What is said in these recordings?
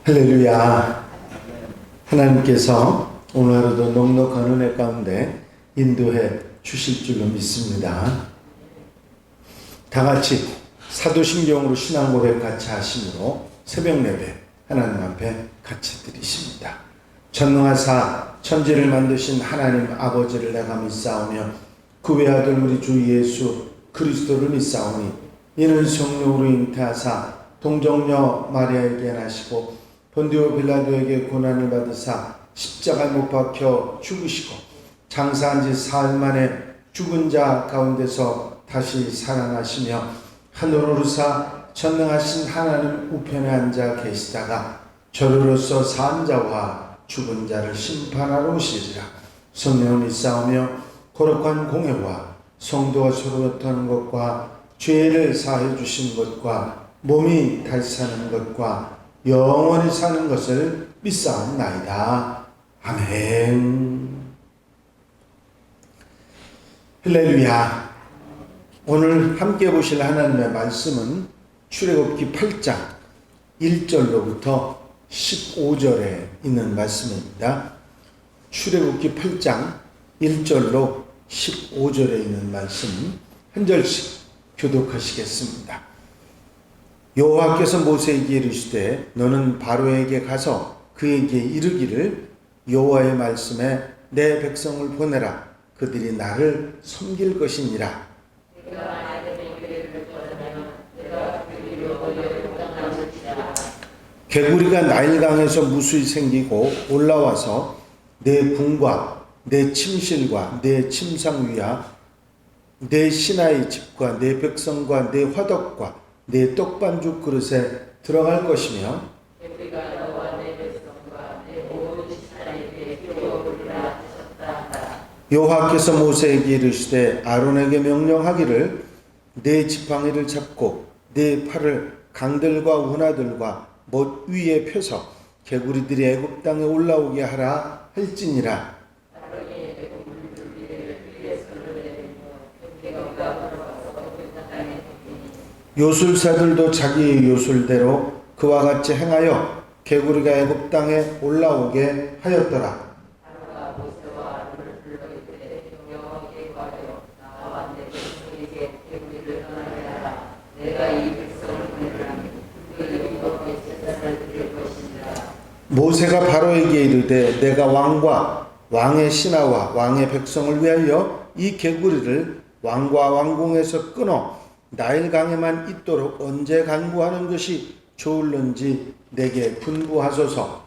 할렐루야. 하나님께서 오늘 하루도 넉넉한 은혜 가운데 인도해 주실 줄로 믿습니다. 다 같이 사도신경으로 신앙 고백 같이 하심으로 새벽 예배 하나님 앞에 같이 드리십니다. 전능하사 천지를 만드신 하나님 아버지를 내가 믿사오며 그 외아들 우리 주 예수 그리스도를 믿사오니 이는 성령으로 잉태하사 동정녀 마리아에게 나시고 본디오 빌라도에게 고난을 받으사 십자가에 못 박혀 죽으시고 장사한 지 사흘 만에 죽은 자 가운데서 다시 살아나시며 하늘로 오르사 전능하신 하나님 우편에 앉아 계시다가 저로로서 산 자와 죽은 자를 심판하러 오시리라. 성령을 믿사오며 거룩한 공회와 성도가 서로 교통하는 것과 죄를 사해 주신 것과 몸이 다시 사는 것과 영원히 사는 것을 믿사옵나이다. 아멘. 할렐루야. 오늘 함께 보실 하나님의 말씀은 출애굽기 8장 1절로부터 15절에 있는 말씀입니다. 출애굽기 8장 1절로 15절에 있는 말씀 한 절씩 교독하시겠습니다. 여호와께서 모세에게 이르시되 너는 바로에게 가서 그에게 이르기를 여호와의 말씀에 내 백성을 보내라. 그들이 나를 섬길 것이니라. 개구리가 나일강에서 무수히 생기고 올라와서 내 궁과 내 침실과 내 침상 위와 내 신하의 집과 내 백성과 내 화덕과 내 떡반죽 그릇에 들어갈 것이며 여호와께서 모세에게 이르시되 아론에게 명령하기를 내 지팡이를 잡고 내 팔을 강들과 운하들과 못 위에 펴서 개구리들이 애굽 땅에 올라오게 하라 할지니라. 요술사들도 자기의 요술대로 그와 같이 행하여 개구리가 애굽 땅에 올라오게 하였더라. 모세가 바로에게 이르되 내가 왕과 왕의 신하와 왕의 백성을 위하여 이 개구리를 왕과 왕궁에서 끊어 나일강에만 있도록 언제 간구하는 것이 좋을는지 내게 분부하소서.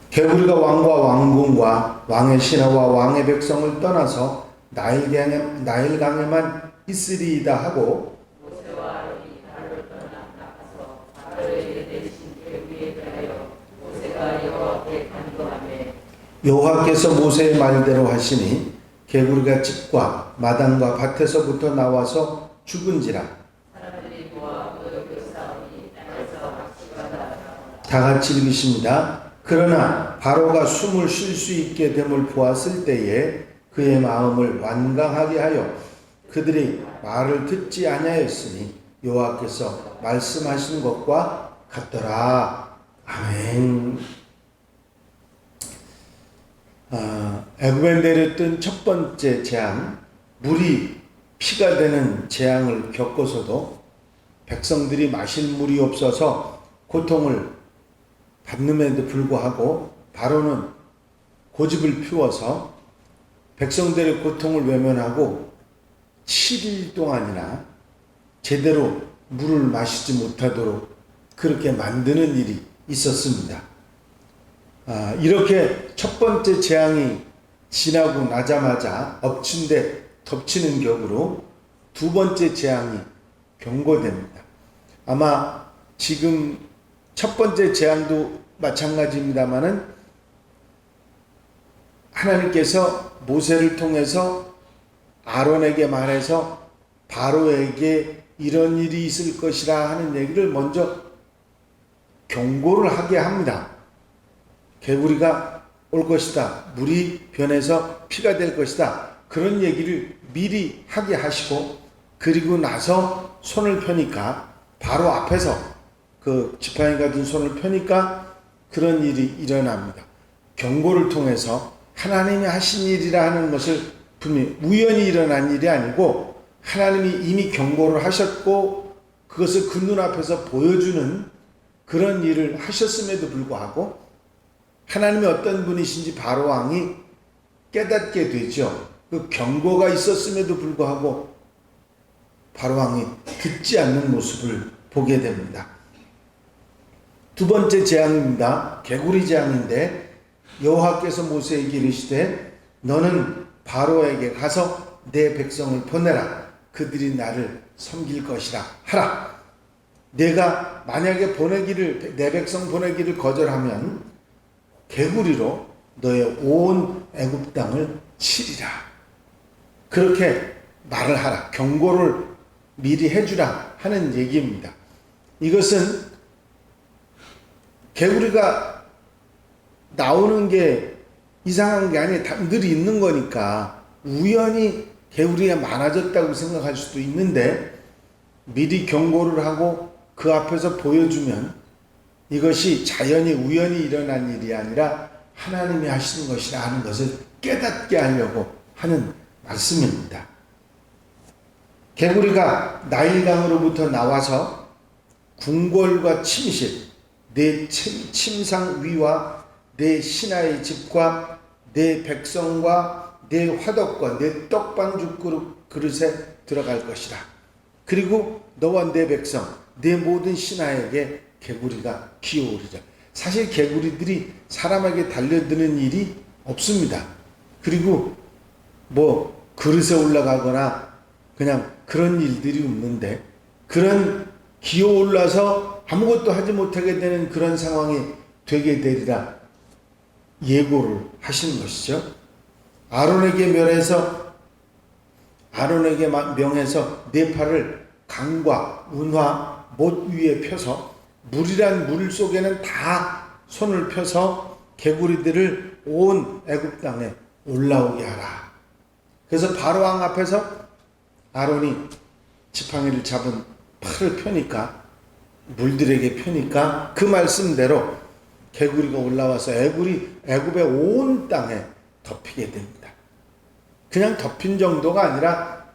개구리가 왕과 왕궁과 왕의 신하와 왕의 백성을 떠나서 나일강에만 있으리이다 하고 여호와께서 모세의 말대로 하시니 개구리가 집과 마당과 밭에서부터 나와서 죽은지라. 다 같이 읽으십니다. 그러나 바로가 숨을 쉴 수 있게 됨을 보았을 때에 그의 마음을 완강하게 하여 그들이 말을 듣지 아니하였으니 여호와께서 말씀하신 것과 같더라. 아멘. 애굽에 내렸던 첫 번째 재앙, 물이 피가 되는 재앙을 겪어서도 백성들이 마실 물이 없어서 고통을 받는에도 불구하고 바로는 고집을 피워서 백성들의 고통을 외면하고 7일 동안이나 제대로 물을 마시지 못하도록 그렇게 만드는 일이 있었습니다. 이렇게 첫 번째 재앙이 지나고 나자마자 엎친 데 덮치는 격으로 두 번째 재앙이 경고됩니다. 아마 지금 첫 번째 재앙도 마찬가지입니다만은 하나님께서 모세를 통해서 아론에게 말해서 바로에게 이런 일이 있을 것이라 하는 얘기를 먼저 경고를 하게 합니다. 개구리가 올 것이다. 물이 변해서 피가 될 것이다. 그런 얘기를 미리 하게 하시고, 그리고 나서 손을 펴니까, 바로 앞에서 그 지팡이가 든 손을 펴니까 그런 일이 일어납니다. 경고를 통해서 하나님이 하신 일이라 하는 것을 분명히 우연히 일어난 일이 아니고 하나님이 이미 경고를 하셨고 그것을 그 눈앞에서 보여주는 그런 일을 하셨음에도 불구하고 하나님이 어떤 분이신지 바로 왕이 깨닫게 되죠. 그 경고가 있었음에도 불구하고 바로 왕이 듣지 않는 모습을 보게 됩니다. 두 번째 재앙입니다. 개구리 재앙인데, 여호와께서 모세에게 이르시되 너는 바로에게 가서 내 백성을 보내라. 그들이 나를 섬길 것이라 하라. 내가 만약에 내 백성 보내기를 거절하면 개구리로 너의 온 애굽 땅을 치리라. 그렇게 말을 하라. 경고를 미리 해주라 하는 얘기입니다. 이것은 개구리가 나오는 게 이상한 게 아니라 늘 있는 거니까 우연히 개구리가 많아졌다고 생각할 수도 있는데, 미리 경고를 하고 그 앞에서 보여주면 이것이 자연히 우연히 일어난 일이 아니라 하나님이 하시는 것이라 하는 것을 깨닫게 하려고 하는 말씀입니다. 개구리가 나일강으로부터 나와서 궁궐과 침실, 내 침상 위와 내 신하의 집과 내 백성과 내 화덕과 내 떡반죽 그릇에 들어갈 것이다. 그리고 너와 내 백성, 내 모든 신하에게 개구리가 기어오르자. 사실 개구리들이 사람에게 달려드는 일이 없습니다. 그리고 뭐 그릇에 올라가거나 그냥 그런 일들이 없는데, 그런 기어올라서 아무것도 하지 못하게 되는 그런 상황이 되게 되리라 예고를 하시는 것이죠. 아론에게 명해서 네 팔을 강과 운하 못 위에 펴서, 물이란 물 속에는 다 손을 펴서 개구리들을 온 애굽 땅에 올라오게 하라. 그래서 바로 왕 앞에서 아론이 지팡이를 잡은 팔을 펴니까, 물들에게 펴니까 그 말씀대로 개구리가 올라와서 애굽의 온 땅에 덮이게 됩니다. 그냥 덮인 정도가 아니라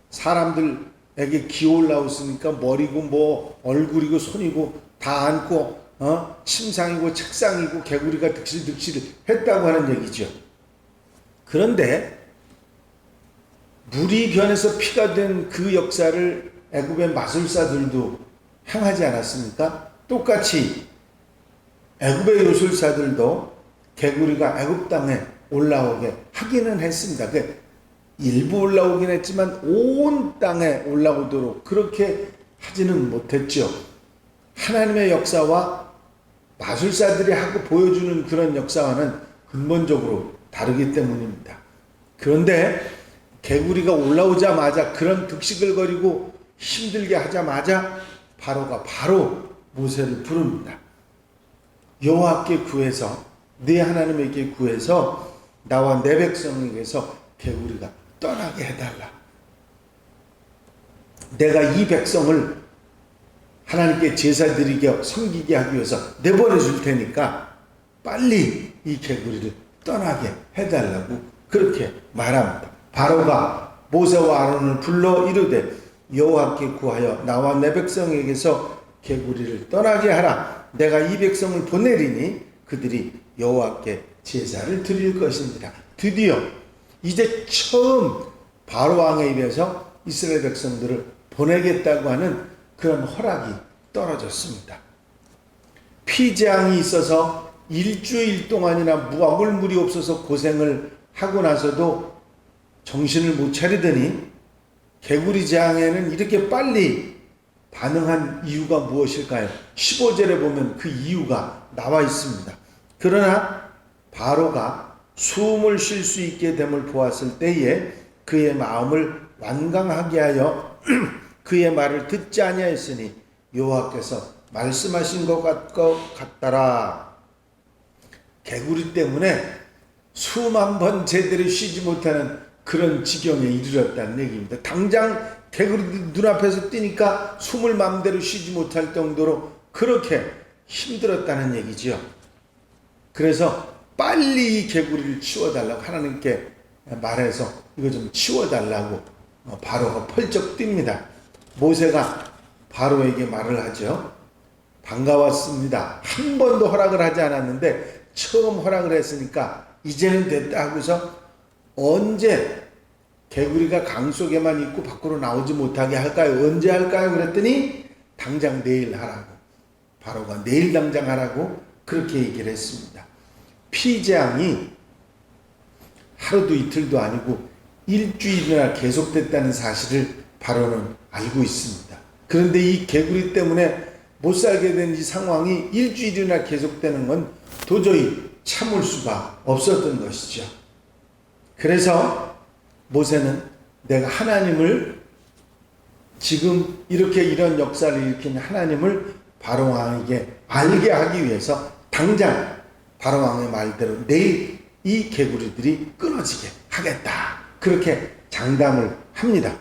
사람들에게 기어올라왔으니까 머리고 뭐 얼굴이고 손이고 다 안고 침상이고 책상이고 개구리가 득실득실 했다고 하는 얘기죠. 그런데 물이 변해서 피가 된 그 역사를 애굽의 마술사들도 행하지 않았습니까? 똑같이 애굽의 요술사들도 개구리가 애굽 땅에 올라오게 하기는 했습니다. 일부 올라오긴 했지만 온 땅에 올라오도록 그렇게 하지는 못했죠. 하나님의 역사와 마술사들이 하고 보여주는 그런 역사와는 근본적으로 다르기 때문입니다. 그런데 개구리가 올라오자마자, 그런 득식을 거리고 힘들게 하자마자 바로가 바로 모세를 부릅니다. 여호와께 구해서, 네 하나님에게 구해서 나와 내 백성에게서 개구리가 떠나게 해달라. 내가 이 백성을 하나님께 제사 드리게 섬기게 하기 위해서 내보내 줄 테니까 빨리 이 개구리를 떠나게 해달라고 그렇게 말합니다. 바로가 모세와 아론을 불러 이르되 여호와께 구하여 나와 내 백성에게서 개구리를 떠나게 하라. 내가 이 백성을 보내리니 그들이 여호와께 제사를 드릴 것이니라. 드디어 이제 처음 바로 왕의 입에서 이스라엘 백성들을 보내겠다고 하는 그런 허락이 떨어졌습니다. 피재앙이 있어서 일주일 동안이나 먹을물이 없어서 고생을 하고 나서도 정신을 못 차리더니 개구리 재앙에는 이렇게 빨리 반응한 이유가 무엇일까요? 15절에 보면 그 이유가 나와 있습니다. 그러나 바로가 숨을 쉴 수 있게 됨을 보았을 때에 그의 마음을 완강하게 하여 그의 말을 듣지 아니하였으니 여호와께서 말씀하신 것 같더라. 개구리 때문에 수만 번 제대로 쉬지 못하는 그런 지경에 이르렀다는 얘기입니다. 당장 개구리들 눈앞에서 뛰니까 숨을 마음대로 쉬지 못할 정도로 그렇게 힘들었다는 얘기지요. 그래서 빨리 이 개구리를 치워달라고 하나님께 말해서 이거 좀 치워달라고 바로가 펄쩍 뜁니다. 모세가 바로에게 말을 하죠. 반가웠습니다. 한 번도 허락을 하지 않았는데 처음 허락을 했으니까 이제는 됐다 하고서 언제 개구리가 강 속에만 있고 밖으로 나오지 못하게 할까요? 언제 할까요? 그랬더니 당장 내일 하라고. 바로가 내일 당장 하라고 그렇게 얘기를 했습니다. 피재앙이 하루도 이틀도 아니고 일주일이나 계속됐다는 사실을 바로는 알고 있습니다. 그런데 이 개구리 때문에 못 살게 된 이 상황이 일주일이나 계속되는 건 도저히 참을 수가 없었던 것이죠. 그래서 모세는 내가 하나님을 지금 이렇게 이런 역사를 일으킨 하나님을 바로 왕에게 알게 하기 위해서 당장 바로 왕의 말대로 내일 이 개구리들이 끊어지게 하겠다. 그렇게 장담을 합니다.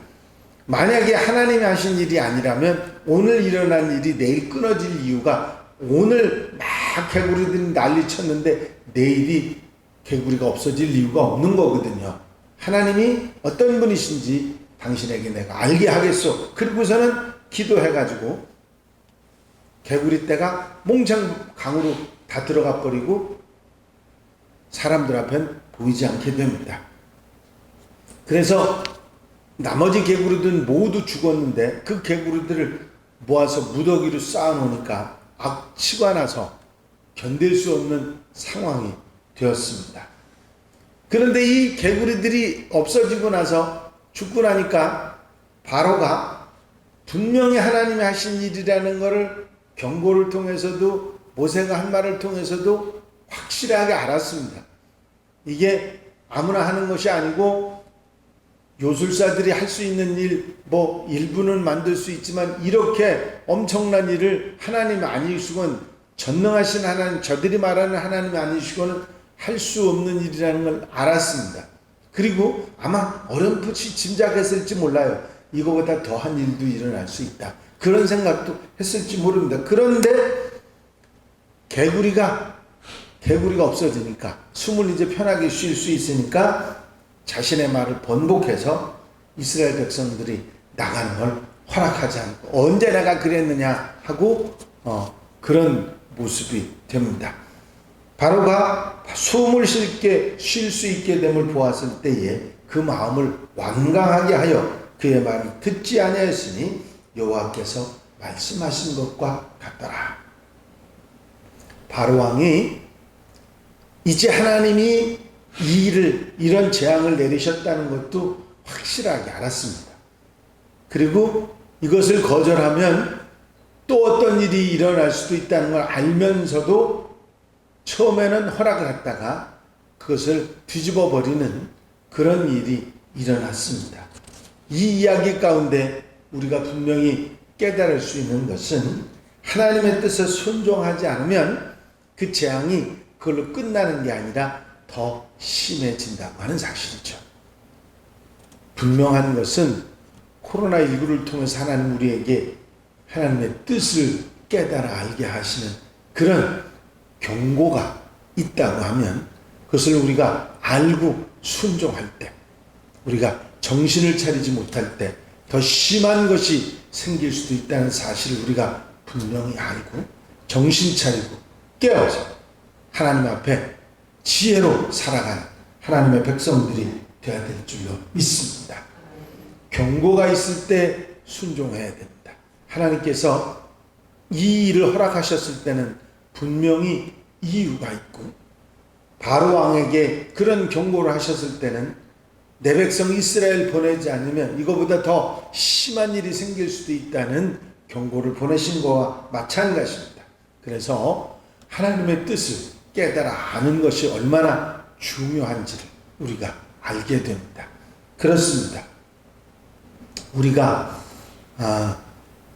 만약에 하나님이 하신 일이 아니라면 오늘 일어난 일이 내일 끊어질 이유가 오늘 막 개구리들이 난리 쳤는데 내일이 개구리가 없어질 이유가 없는 거거든요. 하나님이 어떤 분이신지 당신에게 내가 알게 하겠소. 그리고서는 기도해가지고 개구리 떼가 몽창 강으로 다 들어가 버리고 사람들 앞엔 보이지 않게 됩니다. 그래서 나머지 개구리들은 모두 죽었는데 그 개구리들을 모아서 무더기로 쌓아놓으니까 악취가 나서 견딜 수 없는 상황이 되었습니다. 그런데 이 개구리들이 없어지고 나서 죽고 나니까 바로가 분명히 하나님이 하신 일이라는 것을 경고를 통해서도 모세가 한 말을 통해서도 확실하게 알았습니다. 이게 아무나 하는 것이 아니고 요술사들이 할 수 있는 일, 일부는 만들 수 있지만 이렇게 엄청난 일을 하나님이 아니시고는 전능하신 하나님, 저들이 말하는 하나님이 아니시고는 할 수 없는 일이라는 걸 알았습니다. 그리고 아마 어렴풋이 짐작했을지 몰라요. 이거보다 더한 일도 일어날 수 있다. 그런 생각도 했을지 모릅니다. 그런데 개구리가 없어지니까 숨을 이제 편하게 쉴 수 있으니까 자신의 말을 번복해서 이스라엘 백성들이 나가는 걸 허락하지 않고 언제 내가 그랬느냐 하고 그런 모습이 됩니다. 바로가 숨을 쉴 수 있게 됨을 보았을 때에 그 마음을 완강하게 하여 그의 말을 듣지 아니하였으니 여호와께서 말씀하신 것과 같더라. 바로 왕이 이제 하나님이 이런 재앙을 내리셨다는 것도 확실하게 알았습니다. 그리고 이것을 거절하면 또 어떤 일이 일어날 수도 있다는 걸 알면서도 처음에는 허락을 했다가 그것을 뒤집어 버리는 그런 일이 일어났습니다. 이 이야기 가운데 우리가 분명히 깨달을 수 있는 것은 하나님의 뜻에 순종하지 않으면 그 재앙이 그걸로 끝나는 게 아니라 더 심해진다고 하는 사실이죠. 분명한 것은 코로나19를 통해서 하나님 우리에게 하나님의 뜻을 깨달아 알게 하시는 그런 경고가 있다고 하면 그것을 우리가 알고 순종할 때, 우리가 정신을 차리지 못할 때 더 심한 것이 생길 수도 있다는 사실을 우리가 분명히 알고 정신 차리고 깨어서 하나님 앞에 지혜로 살아가는 하나님의 백성들이 되어야 될 줄로 믿습니다. 경고가 있을 때 순종해야 됩니다. 하나님께서 이 일을 허락하셨을 때는 분명히 이유가 있고 바로 왕에게 그런 경고를 하셨을 때는 내 백성 이스라엘 보내지 않으면 이거보다 더 심한 일이 생길 수도 있다는 경고를 보내신 것과 마찬가지입니다. 그래서 하나님의 뜻을 깨달아 아는 것이 얼마나 중요한지를 우리가 알게 됩니다. 그렇습니다. 우리가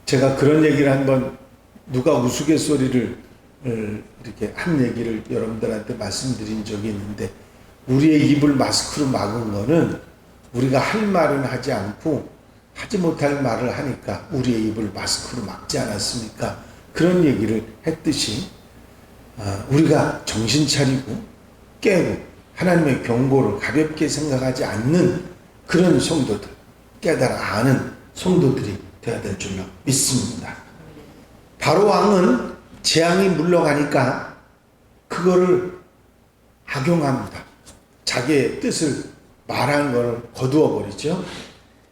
제가 그런 얘기를 한번 누가 우스갯소리를 이렇게 한 얘기를 여러분들한테 말씀드린 적이 있는데, 우리의 입을 마스크로 막은 거는 우리가 할 말은 하지 않고 하지 못할 말을 하니까 우리의 입을 마스크로 막지 않았습니까? 그런 얘기를 했듯이 우리가 정신 차리고 깨고 하나님의 경고를 가볍게 생각하지 않는 그런 성도들, 깨달아 아는 성도들이 되어야 될 줄로 믿습니다. 바로 왕은 재앙이 물러가니까 그거를 악용합니다. 자기의 뜻을 말하는 것을 거두어 버리죠.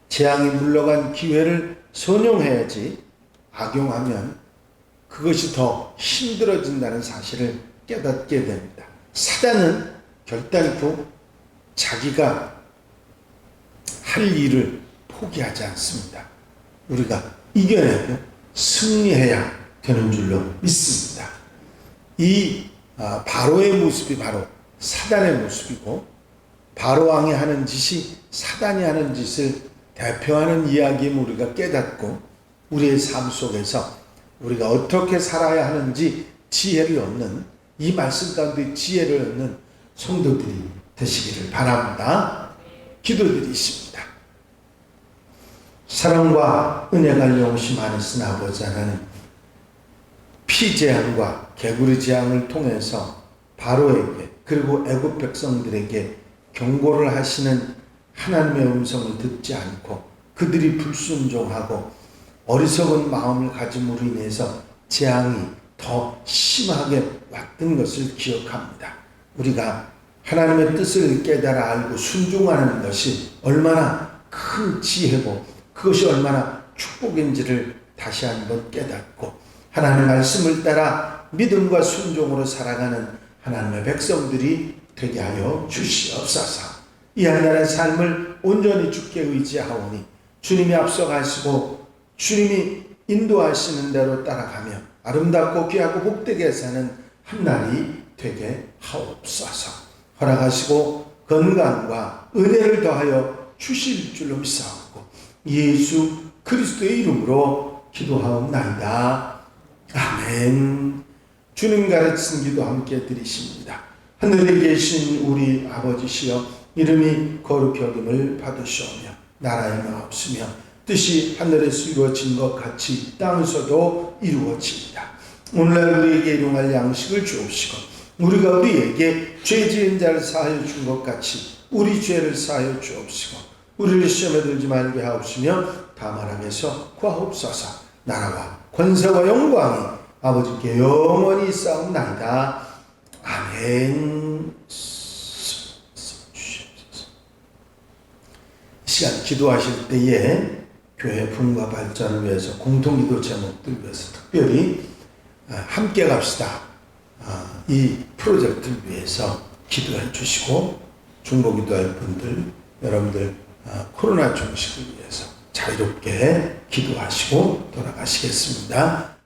재앙이 물러간 기회를 선용해야지 악용하면 그것이 더 힘들어진다는 사실을 깨닫게 됩니다. 사단은 결단코 자기가 할 일을 포기하지 않습니다. 우리가 이겨내고 승리해야 되는 줄로 믿습니다. 이 바로의 모습이 바로 사단의 모습이고, 바로 왕이 하는 짓이 사단이 하는 짓을 대표하는 이야기임을 우리가 깨닫고 우리의 삶 속에서 우리가 어떻게 살아야 하는지 지혜를 얻는, 이 말씀 가운데 지혜를 얻는 성도들이 되시기를 바랍니다. 기도드리십니다. 사랑과 은혜가 영시 많으신 아버지 하나님, 피재앙과 개구리 재앙을 통해서 바로에게 그리고 애굽 백성들에게 경고를 하시는 하나님의 음성을 듣지 않고 그들이 불순종하고 어리석은 마음을 가짐으로 인해서 재앙이 더 심하게 왔던 것을 기억합니다. 우리가 하나님의 뜻을 깨달아 알고 순종하는 것이 얼마나 큰 지혜고 그것이 얼마나 축복인지를 다시 한번 깨닫고 하나님의 말씀을 따라 믿음과 순종으로 살아가는 하나님의 백성들이 되게 하여 주시옵소서. 이 한날의 삶을 온전히 주께 의지하오니 주님이 앞서가시고 주님이 인도하시는 대로 따라가며 아름답고 귀하고 복되게 사는 한날이 되게 하옵소서. 허락하시고 건강과 은혜를 더하여 주실 줄로 믿사옵고 예수 그리스도의 이름으로 기도하옵나이다. 아멘. 주님 가르친 기도 함께 드리십니다. 하늘에 계신 우리 아버지시여, 이름이 거룩히 여김을 받으시오며 나라의 마옵시며 뜻이 하늘에서 이루어진 것 같이 땅에서도 이루어집니다. 오늘날 우리에게 일용할 양식을 주옵시고 우리가 우리에게 죄 지은 자를 사하여 준 것 같이 우리 죄를 사하여 주옵시고 우리를 시험에 들지 말게 하옵시며 다만 악에서 구하옵소서. 나라와 권세와 영광이 아버지께 영원히 있사옵나이다. 아멘. 이 시간 기도하실 때에 교회 부흥과 발전을 위해서 공통기도 제목들 위해서 특별히 함께 갑시다. 이 프로젝트를 위해서 기도해 주시고 중보기도할 분들, 여러분들 코로나 종식을 위해서 자유롭게 기도하시고 돌아가시겠습니다.